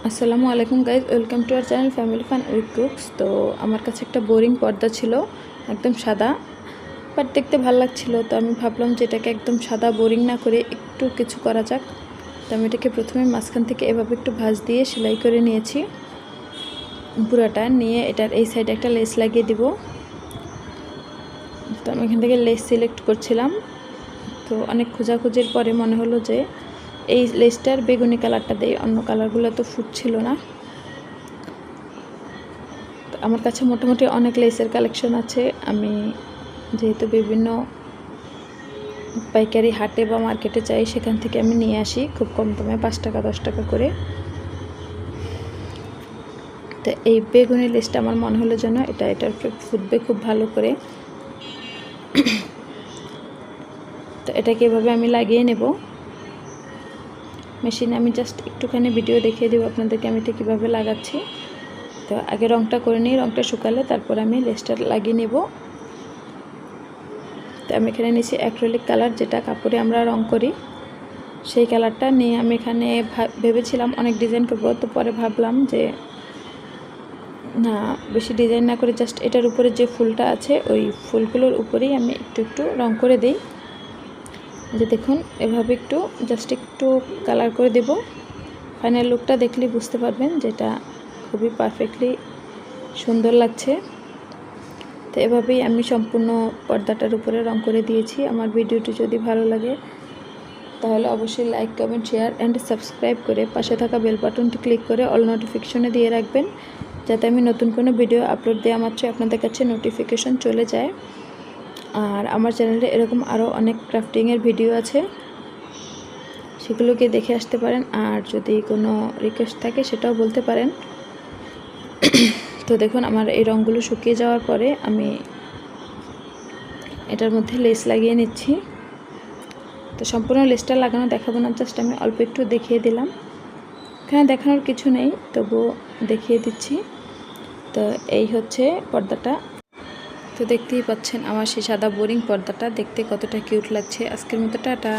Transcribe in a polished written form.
আসসালামু আলাইকুম guys, welcome to our channel family fun with cooks. তো আমার কাছে একটা বোরিং পর্দা ছিল, একদম সাদা, বাট দেখতে ভালো লাগছিল। তো আমি ভাবলাম যে এটাকে একদম সাদা বোরিং না করে একটু কিছু করা যাক। তো আমি এটাকে প্রথমে মাঝখান থেকে এভাবে একটু ভাঁজ দিয়ে সেলাই করে নিয়েছি পুরাটা। নিয়ে এটার এই সাইডে একটা লেস লাগিয়ে দিব। তো আমি এখান থেকে লেস সিলেক্ট করছিলাম। তো অনেক খোঁজাখুঁজির পরে মনে হলো যে এই লেসটার বেগুনি কালারটা দেই, অন্য কালারগুলো তো ফুটছিল না। তো আমার কাছে মোটামুটি অনেক লেসের কালেকশন আছে। আমি যেহেতু বিভিন্ন পাইকারি হাটে বা মার্কেটে যাই, সেখান থেকে আমি নিয়ে আসি খুব কম দামে, 5 টাকা 10 টাকা করে। তো এই বেগুনি লেসটা আমার মনে হলো যেন এটার ফুটবে খুব ভালো করে। তো এটাকে এভাবে আমি লাগিয়ে নেব মেশিনে। আমি জাস্ট একটুখানি ভিডিও দেখিয়ে দেবো আপনাদেরকে আমি এটা কীভাবে লাগাচ্ছি। তো আগে রঙটা করে নিই, রঙটা শুকালে তারপর আমি লেসটা লাগিয়ে নেব। তো আমি এখানে নিয়েছি অ্যাক্রিলিক কালার, যেটা কাপড়ে আমরা রং করি, সেই কালারটা নিয়ে আমি এখানে ভেবেছিলাম অনেক ডিজাইন করবো। তো পরে ভাবলাম যে না, বেশি ডিজাইন না করে জাস্ট এটার উপরে যে ফুলটা আছে ওই ফুলগুলোর উপরেই আমি একটু একটু রং করে দিই। যে দেখুন, এভাবে একটু জাস্ট একটু কালার করে দেব। ফাইনাল লুকটা দেখলেই বুঝতে পারবেন যেটা খুবই পারফেক্টলি সুন্দর লাগছে। তো এভাবেই আমি সম্পূর্ণ পর্দাটার উপরে রং করে দিয়েছি। আমার ভিডিওটি যদি ভালো লাগে তাহলে অবশ্যই like, comment, share and subscribe করে পাশে থাকা বেল বাটনটি ক্লিক করে অল নোটিফিকেশনে দিয়ে রাখবেন, যাতে আমি নতুন কোনো ভিডিও আপলোড দেওয়া মাত্রই আপনাদের কাছে নোটিফিকেশন চলে যায়। আর আমার চ্যানেলে এরকম আরও অনেক ক্রাফটিংয়ের ভিডিও আছে, সেগুলোকে দেখে আসতে পারেন। আর যদি কোনো রিকোয়েস্ট থাকে সেটাও বলতে পারেন। তো দেখুন, আমার এই রঙগুলো শুকিয়ে যাওয়ার পরে আমি এটার মধ্যে লেস লাগিয়ে নিচ্ছি। তো সম্পূর্ণ লেসটা লাগানো দেখাবো না, জাস্ট আমি অল্প একটু দেখিয়ে দিলাম। এখানে দেখানোর কিছু নেই, তবুও দেখিয়ে দিচ্ছি। তো এই হচ্ছে পর্দাটা। তো দেখতেই পাচ্ছেন আমার সেই সাদা বোরিং পর্দাটা দেখতে কতটা কিউট লাগছে। আজকের মতো টাটা।